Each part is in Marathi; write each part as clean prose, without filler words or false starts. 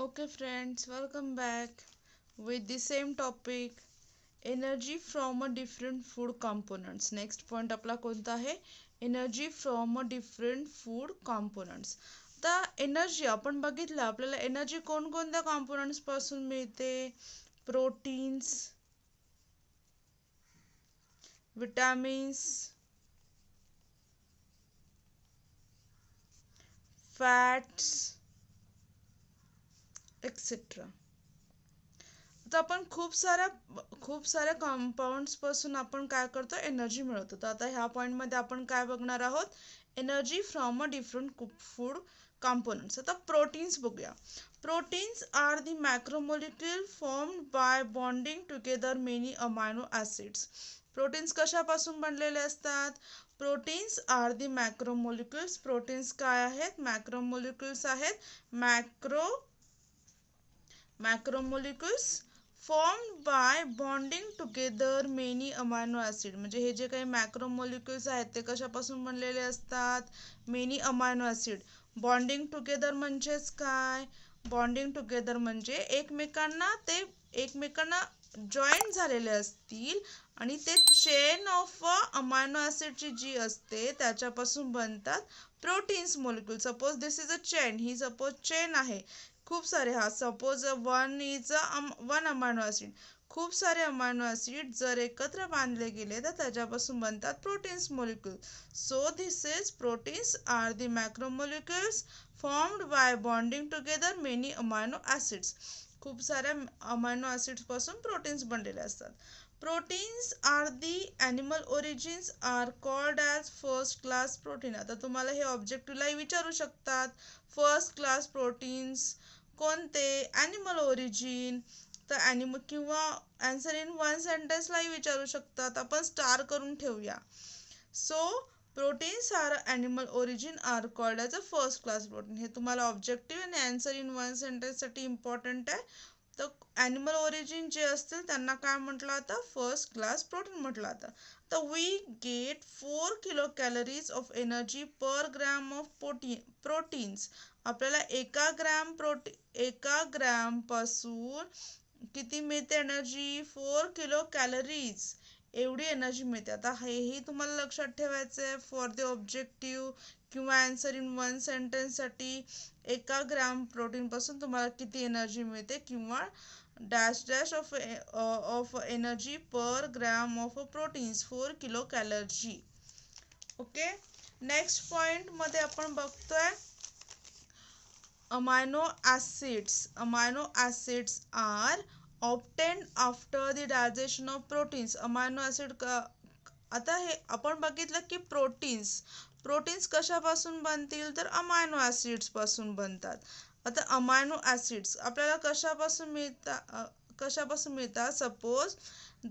Okay, friends, welcome back with the same topic energy from a different food components. Next point आपला कोणता आहे energy from a different food components. आता एनर्जी आपण बघितलं आपल्याला एनर्जी कोणकोणत्या कॉम्पोनंट्स पासून मिळते. Proteins, vitamins, fats etcetera. आता आपण खूप साऱ्या कंपाऊंड्स पासून आपण काय करतो एनर्जी मिळवतो. तर आता ह्या पॉइंट मध्ये आपण काय बघणार आहोत energy from a different food components. आता प्रोटीन्स बघूया. Proteins are the macromolecule formed by bonding together many amino acids. Proteins कशापासून बनलेले असतात. Proteins are the macromolecules. Proteins काय आहेत मॅक्रोमोलिक्युल्स आहेत. Macromolecules formed by bonding together many amino acid. म्हणजे हे जे काही मॅक्रोमोलिक्युल्स आहेत ते कशापासून बनलेले असतात. Many amino acid. Bonding together म्हणजेच काय. बॉन्डिंग टुगेदर म्हणजे एकमेकांना जॉईंट झालेले असतील आणि ते चेन ऑफ अमायनो ॲसिडची जी असते त्याच्यापासून बनतात proteins molecule. Suppose this is a chain. He suppose chain आहे. खूप सारे हा सपोज वन अमायनो ॲसिड. खूप सारे अमायनो ॲसिड जर एकत्र बांधले गेले तर त्याच्यापासून बनतात proteins molecule. So this is proteins are the macromolecules formed by bonding together many amino acids. खूप साऱ्या अमायनो ॲसिड्स पासून प्रोटीन्स बनलेले असतात. Proteins are the animal origins are called as first class protein. आता तुम्हाला हे ऑब्जेक्टिव्हलाही विचारू शकतात. फर्स्ट क्लास प्रोटीन्स कोणते. Animal origin. तर ॲनिमल किंवा आन्सर इन वन सेंटेन्सलाही विचारू शकतात. आपण स्टार करून ठेवूया. So proteins are animal origin R called as a first class protein. हे तुम्हाला ऑब्जेक्टिव्ह आणि आन्सर इन वन सेंटेन्ससाठी इम्पॉर्टंट आहे. तर ॲनिमल ओरिजिन जे असतील त्यांना काय म्हटलं जातं फर्स्ट क्लास प्रोटीन म्हटलं जातं. तर we get 4 kilo calories of energy per gram of proteins. आपल्याला एका ग्रॅम पासून किती मिळते एनर्जी 4 किलो कॅलरीज एवढी एनर्जी मिळते. आता हेही तुम्हाला लक्षात ठेवायचं आहे फॉर द ऑब्जेक्टिव्ह किंवा आन्सर इन वन सेंटेन्ससाठी. एका ग्रॅम प्रोटीन पासून तुम्हाला किती एनर्जी मिळते किंवा dash dash of energy per gram of proteins 4 kilo calorie. Okay. Next point मध्ये आपण बघतोय amino acids. Amino acids are obtained after the digestion of proteins. amino acid आता हे आपण बघितलं की प्रोटीन्स कशापासून बनतील तर अमायनो ॲसिड्स पासून बनतात. आता अमायनो ॲसिड्स आपल्याला कशापासून मिळतात. सपोज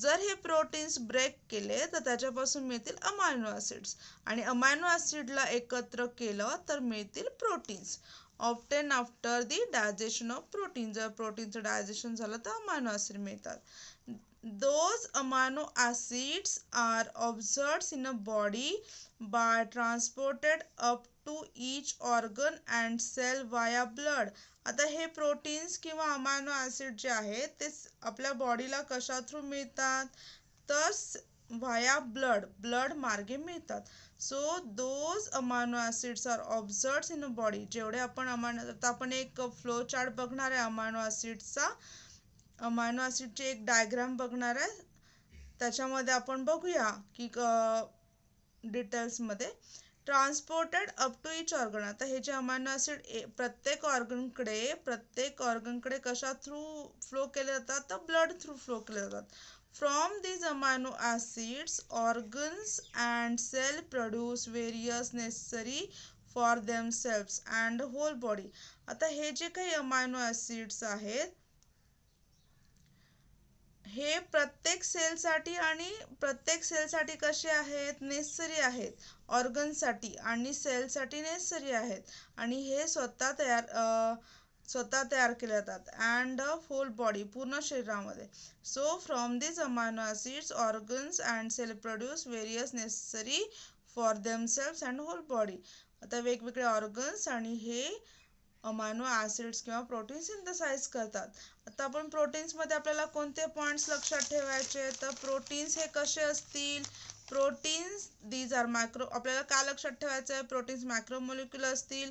जर हे प्रोटीन्स ब्रेक केले तर त्याच्यापासून मिळतील अमायनो ॲसिड्स आणि अमायनो ॲसिडला एकत्र केलं तर मिळतील proteins. Obtained after the digestion of protein. जर प्रोटीनचं डायजेशन झालं तर अमायनो ॲसिड मिळतात. Those amino acids are absorbed in a body by transported up to each organ and cell via blood. आता हे प्रोटीन्स किंवा अमायनो ॲसिड जे आहेत ते आपल्या बॉडीला कशा थ्रू मिळतात तर व्हाया ब्लड मार्गे मिळतात. So those amino acids are observed in a body. जेवढे आपण एक फ्लो चार्ट बघणार आहे अमायनो ॲसिडचा. अमायनो ॲसिडची एक डायग्राम बघणार आहे. त्याच्यामध्ये आपण बघूया की डिटेल्समध्ये transported up to each organ. आता हे जे अमायनो ॲसिड प्रत्येक ऑर्गनकडे कशा थ्रू फ्लो केले जातात तर ब्लड थ्रू फ्लो केले जातात. From these amino acids organs and cell produce various necessary for themselves and whole body. आता हे जे काही अमायनो ॲसिड्स आहेत हे प्रत्येक सेलसाठी कसे आहेत नेसेसरी आहेत. ऑर्गनसाठी आणि सेलसाठी नेसेसरी आहेत आणि हे स्वतः तयार केले जातात. अँड होल बॉडी पूर्ण शरीरामध्ये. So from this amino acids organs and cell produce various necessary for themselves and whole body. आता वेगवेगळे ऑर्गन्स आणि हे अमायनो ॲसिड्स किंवा प्रोटीन सिंथेसाइज करतात. आता आपण प्रोटीन्समध्ये आपल्याला कोणते पॉईंट्स लक्षात ठेवायचे, तर प्रोटीन्स हे कसे असतील, प्रोटीन्स दीज आर मॅक्रो, आपल्याला काय लक्षात ठेवायचं आहे, प्रोटीन्स मॅक्रोमोलिक्युल असतील.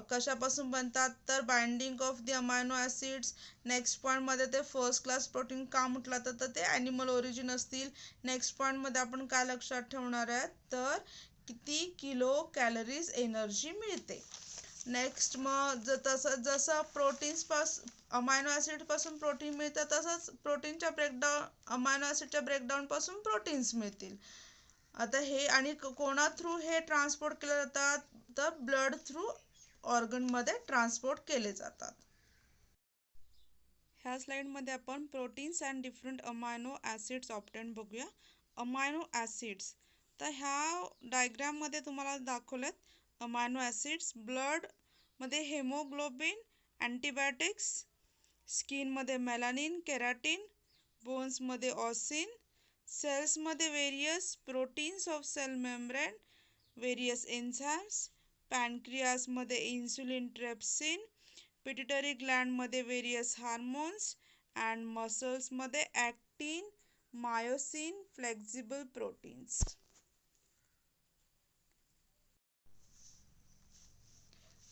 कशापासून बनतात, तर binding of the amino acids. Next पॉईंटमध्ये ते फर्स्ट क्लास प्रोटीन का म्हटलं तर ते ॲनिमल ओरिजिन असतील. नेक्स्ट पॉईंटमध्ये आपण काय लक्षात ठेवणार आहे, तर किती किलो कॅलरीज एनर्जी मिळते. नेक्स्ट मग जसं अमायनो ॲसिड पासून प्रोटीन मिळतं, तसंच प्रोटीनच्या ब्रेकडाऊन अमायनो ॲसिडच्या ब्रेकडाऊन पासून प्रोटीन्स मिळतील. आता हे आणि कोणा थ्रू हे ट्रान्सपोर्ट केले जातात, तर ब्लड थ्रू ऑर्गन मध्ये ट्रान्सपोर्ट केले जातात. ह्या स्लाइडमध्ये आपण proteins and different amino acids obtain बघूया. अमायनो ॲसिड्स, तर ह्या डायग्राममध्ये तुम्हाला दाखवलेत अमायनो ॲसिड्स. ब्लडमध्ये हेमोग्लोबिन, अँटीबायोटिक्स, स्किनमध्ये मेलानिन, केराटिन, बोन्समध्ये ऑसिन, सेल्समध्ये various proteins of cell membrane, various enzymes, पॅनक्रियासमध्ये इन्सुलिन, ट्रेप्सिन, पिट्युटरी ग्लँडमध्ये वेरियस हार्मोन्स, अँड मसल्समध्ये actin, myosin, flexible proteins.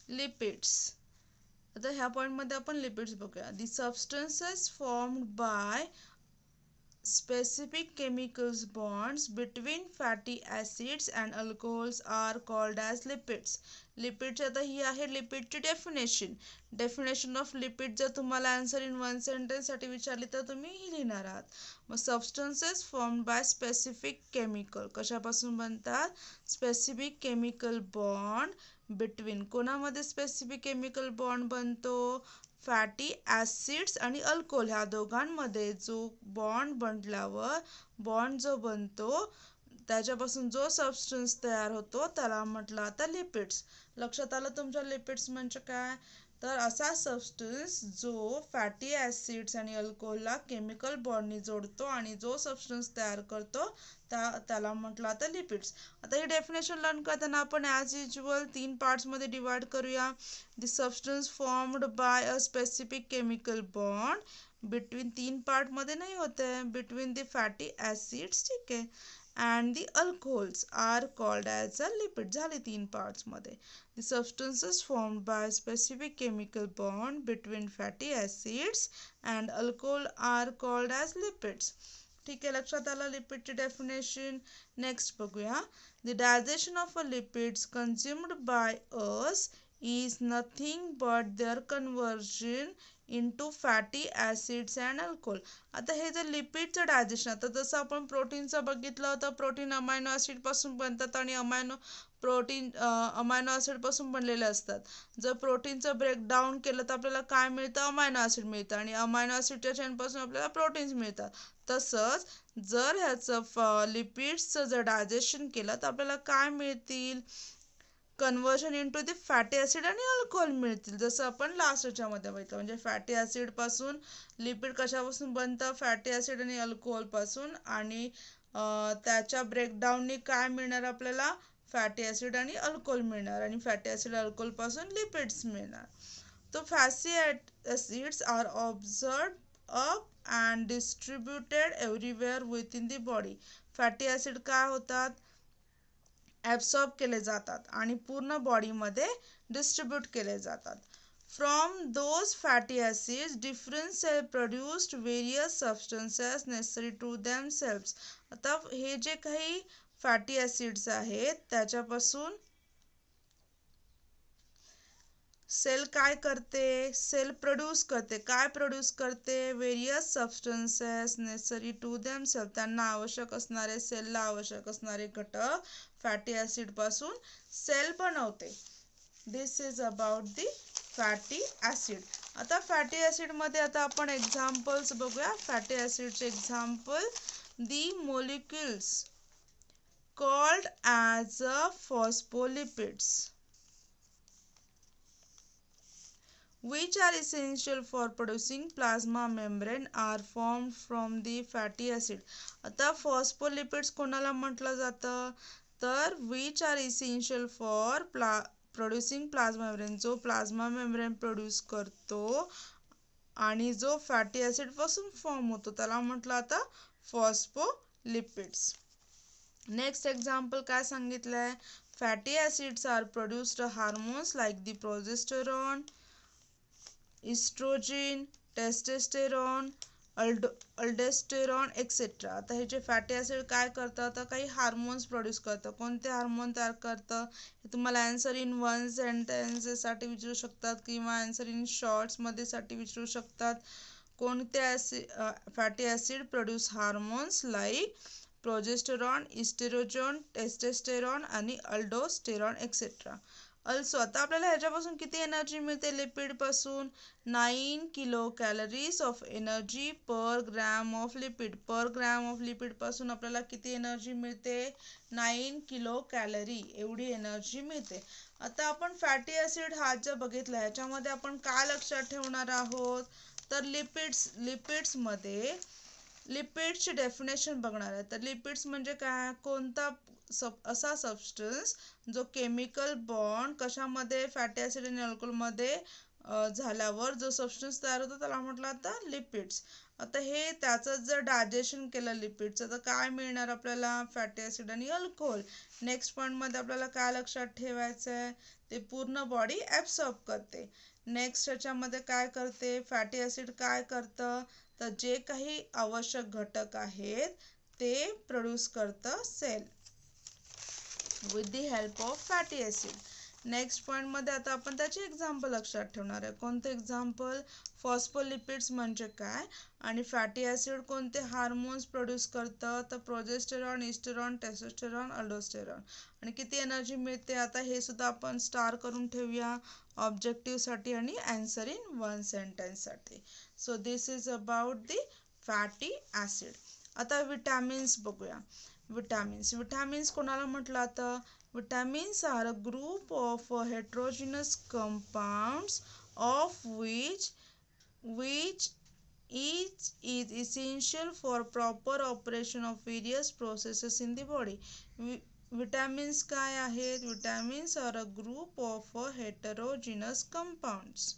Lipids, आता ह्या पॉईंटमध्ये आपण लिपिड्स बघूया. The substances formed bye specific chemicals bonds between fatty acids and alcohols are called as lipids. लिपिडची आता ही आहे लिपिडची डेफिनेशन ऑफ लिपिड. जर तुम्हाला आन्सर इन वन सेंटेन्स साठी विचारली तर तुम्ही ही लिहिणार आहात. मग substances formed by specific chemical, कशापासून बनतात, स्पेसिफिक केमिकल बॉन्ड बिटवीन, कोणामध्ये स्पेसिफिक केमिकल बॉन्ड बनतो, फॅटी ॲसिड्स आणि अल्कोहोल ह्या दोघांमध्ये जो बॉन्ड बनल्यावर बॉन्ड जो बनतो त्याच्यापासून जो सबस्टन्स तयार होतो त्याला म्हटलं आता लिपिड्स. लक्षात आलं तुमच्या लिपिड्स म्हणजे काय, तर असा सबस्टन्स जो फॅटी ॲसिड्स आणि अल्कोहोलला केमिकल बॉन्डनी जोडतो आणि जो सबस्टन्स तयार करतो त्याला म्हटलं आता लिपिड्स. आता ही डेफिनेशन लर्न करताना आपण ॲज युज्युअल 3 पार्ट्समध्ये डिवाइड करूया. The substance formed by a specific chemical bond between, 3 पार्टमध्ये नाही होते, बिटवीन द फॅटी ॲसिड्स, ठीक आहे, and the alcohols are called as a lipid. झाले 3 पार्ट्समध्ये. The substances formed by specific chemical bond between fatty acids and alcohol are called as lipids. ठीक आहे, लक्षात आलं लिपिडची डेफिनेशन. नेक्स्ट बघूया. The digestion of a lipids consumed by us is nothing but their conversion into fatty acids and alcohol. आता हे जे लिपिडचं डायजेशन, आता जसं आपण प्रोटीनचं बघितलं होतं, प्रोटीन अमायनो ॲसिड पासून बनतात आणि अमायनो ॲसिड पासून बनलेले असतात. जर प्रोटीनचं ब्रेकडाऊन केलं तर आपल्याला काय मिळतं, अमायनो ॲसिड मिळतं आणि अमायनो ॲसिडच्या चेनपासून आपल्याला प्रोटीन्स मिळतात. तसंच जर ह्याचं लिपिड्सचं जर डायजेशन केलं तर आपल्याला काय मिळतील, conversion into the fatty acid आणि अल्कोहोल मिळतील. जसं आपण लास्ट याच्यामध्ये बघितलं, म्हणजे फॅटी ॲसिड पासून लिपिड कशापासून बनतं, फॅटी ॲसिड आणि अल्कोहोल पासून, आणि त्याच्या ब्रेकडाऊननी काय मिळणार आपल्याला, फॅटी ॲसिड आणि अल्कोहोल मिळणार, आणि फॅटी ॲसिड अल्कोहोल पासून लिपिड्स मिळणार. तो fatty acids are observed up and distributed everywhere within the body. Fatty acid काय होतात, ॲब्सॉर्ब केले जातात आणि पूर्ण बॉडीमध्ये डिस्ट्रीब्यूट केले जातात. From those fatty acids, different cells produced various substances necessary to themselves. आता हे जे काही फॅटी ॲसिड्स आहेत त्याच्यापासून सेल काय करते, सेल प्रोड्यूस करते, काय प्रोड्यूस करते, various substances necessary to themself, त्यांना आवश्यक असणारे, सेलला आवश्यक असणारे घटक फॅटी ॲसिड पासून सेल बनवते. This is about the fatty acid. आता फॅटी ॲसिड मध्ये आता आपण एक्झाम्पल्स बघूया. फॅटी ॲसिडचे example, the molecules called as a phospholipids which are essential for producing plasma membrane are formed from the fatty acid. आता फॉस्फोलिपिड्स कोणाला म्हटलं जातं, तर which are essential for producing plasma membrane, जो प्लाझ्मा मेम्ब्रेन प्रोड्यूस करतो आणि जो फॅटी ॲसिड पासून फॉर्म होतो त्याला म्हटलं आता फॉस्फोलिपिड्स. नेक्स्ट एक्झाम्पल काय सांगितलंय, fatty acids are produced hormones like the progesterone, oestrogen, testosterone, aldosterone etcetera. आता हे जे फॅटी ॲसिड काय करतं, तर काही हार्मोन्स प्रोड्यूस करतं. कोणते हार्मोन तयार करतं हे तुम्हाला आन्सर इन वन सेंटेन्ससाठी विचारू शकतात किंवा आन्सर इन शॉर्ट्समध्ये साठी विचारू शकतात. कोणते fatty acid produce hormones like progesterone, oestrogen, testosterone आणि अल्डोस्टेरॉन एक्सेट्रा. अल्सो आता आपल्याला ह्याच्यापासून किती एनर्जी मिळते, लिपिड पासून 9 kilo calories of energy per gram of lipid. Per gram of lipid पासून आपल्याला किती एनर्जी मिळते, 9 किलो कॅलरी एवढी एनर्जी मिळते. आता आपण फॅटी ॲसिड हा जे बघितला ह्याच्यामध्ये आपण काय लक्षात ठेवणार आहोत, तर लिपिड्समध्ये लिपिड्सची डेफिनेशन बघणार आहे. तर लिपिड्स म्हणजे काय, कोणता असा सबस्टन्स जो केमिकल बॉन्ड कशामध्ये, फॅटी ॲसिड आणि अल्कोहोलमध्ये झाल्यावर जो सबस्टन्स तयार होतो त्याला म्हटलं आता लिपिड्स. आता हे त्याचं जर डायजेशन केलं लिपिडचं तर काय मिळणार आपल्याला, फॅटी ॲसिड आणि अल्कोहोल. नेक्स्ट पॉईंटमध्ये आपल्याला काय लक्षात ठेवायचं आहे, ते पूर्ण बॉडी ॲब्सॉर्ब करते. नेक्स्ट ह्याच्यामध्ये काय करते, फॅटी ॲसिड काय करतं, तर जे काही आवश्यक घटक आहेत ते प्रोड्यूस करतं cell with the help of fatty acid. Next पॉईंटमध्ये आता आपण त्याचे एक्झाम्पल लक्षात ठेवणार आहे. कोणते एक्झाम्पल, फॉस्फोलिपिड्स म्हणजे काय आणि फॅटी ॲसिड कोणते हार्मोन्स प्रोड्यूस करतं, तर प्रोजेस्टेरॉन, इस्टेरॉन, टेस्टोस्टेरॉन, अल्डोस्टेरॉन. आणि किती एनर्जी मिळते, आता हे सुद्धा आपण स्टार करून ठेवूया ऑब्जेक्टिव्हसाठी आणि आन्सर इन वन सेंटेन्ससाठी. So this is about the fatty acid. आता विटॅमिन्स बघूया. विटॅमिन्स कोणाला म्हटलं, आता vitamins are a group of heterogeneous compounds of which each is essential for proper operation of various processes in the body. vitamins काय आहेत, vitamins are a group of heterogeneous compounds.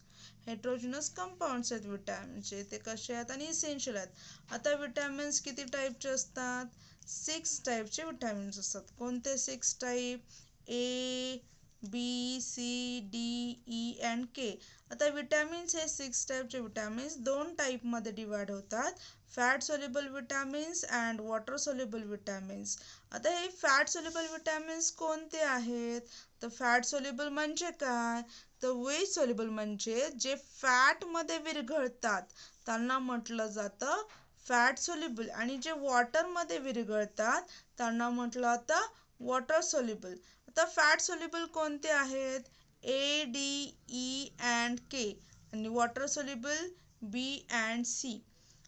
Heterogeneous compounds आहेत विटॅमिनचे, ते कसे आहेत आणि इसेन्शियल आहेत. आता विटॅमिन्स किती टाईपचे असतात, 6 टाईपचे विटॅमिन्स असतात. कोणते 6 type, A, B, C, D, E and K. आता विटॅमिन्स हे 6 टाईपचे विटॅमिन्स 2 टाईपमध्ये डिवाइड होतात, fat soluble vitamins and water soluble vitamins. आता हे फॅट सोल्युबल विटॅमिन्स कोणते आहेत, तर फॅट सोल्युबल म्हणजे काय, तर वेज सोल्युबल म्हणजे जे फॅटमध्ये विरघळतात त्यांना म्हटलं जातं फॅट सोल्युबल, आणि जे वॉटरमध्ये विरघळतात त्यांना म्हटलं जातं वॉटर सोल्युबल. आता फॅट सोल्युबल कोणते आहेत, A, D, E and K आणि water soluble B and C.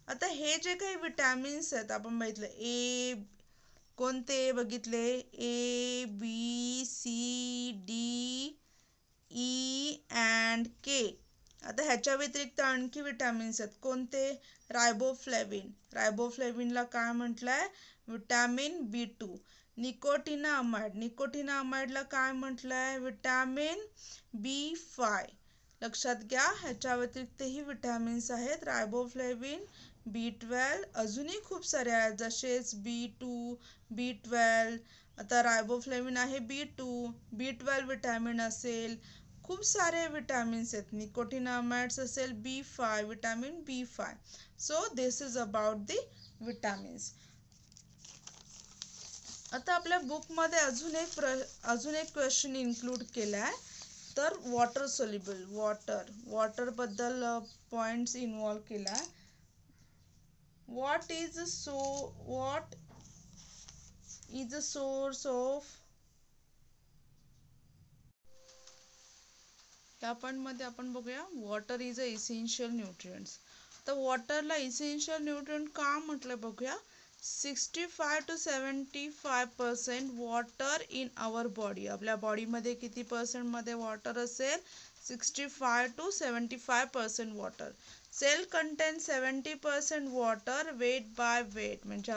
आता हे जे काही विटॅमिन्स आहेत आपण बघितलं, ए कोणते बघितले, ए, B, C, D, E and K. आता ह्याच्या व्यतिरिक्त आणखी विटॅमिन्स आहेत, कोणते, रायबोफ्लेविनला काय म्हटलंय, विटॅमिन B2. निकोटिनामाइडला काय म्हटलंय, विटॅमिन B5. लक्षात घ्या, ह्याच्या व्यतिरिक्तही विटॅमिन्स आहेत, रायबोफ्लेविन, B12, अजूनही खूप सारे आहेत जसेच B2, B12. आता रायबोफ्लेविन आहे B2, B12 विटॅमिन असेल, खूप सारे विटॅमिन्स आहेत, निकोटिनामाइड्स असेल, B5, vitamin B5. So this is about the vitamins. आता आपल्या बुकमध्ये अजून एक क्वेश्चन इन्क्लूड केलाय, तर वॉटर सोल्युबल, वॉटर बद्दल पॉइंट्स इन्व्हॉल्व केलाय. what is the source of, या पॉइंट मध्ये आपण बघूया, water is a essential nutrients. तर वॉटरला इसेन्शियल न्यूट्रिएंट का म्हटलं बघूया. 65 to 75% water in our body, आपल्या बॉडीमध्ये किती पर्सेंट मध्ये वॉटर असेल, 65 to 75% water. Cell contain 70% water, weight by weight म्हणजे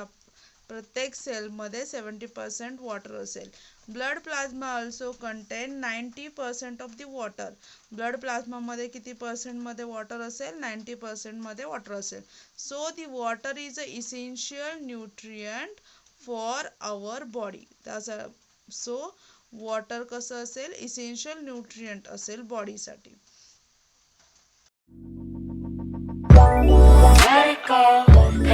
प्रत्येक सेलमध्ये 70% वॉटर असेल. Blood plasma also contain 90% of the water. Blood प्लाझ्मामध्ये किती पर्सेंटमध्ये वॉटर असेल? 90% वॉटर असेल. So the water is a essential nutrient for our body. So water कसं असेल? इसेन्शियल न्यूट्रियंट असेल बॉडीसाठी. Let it go.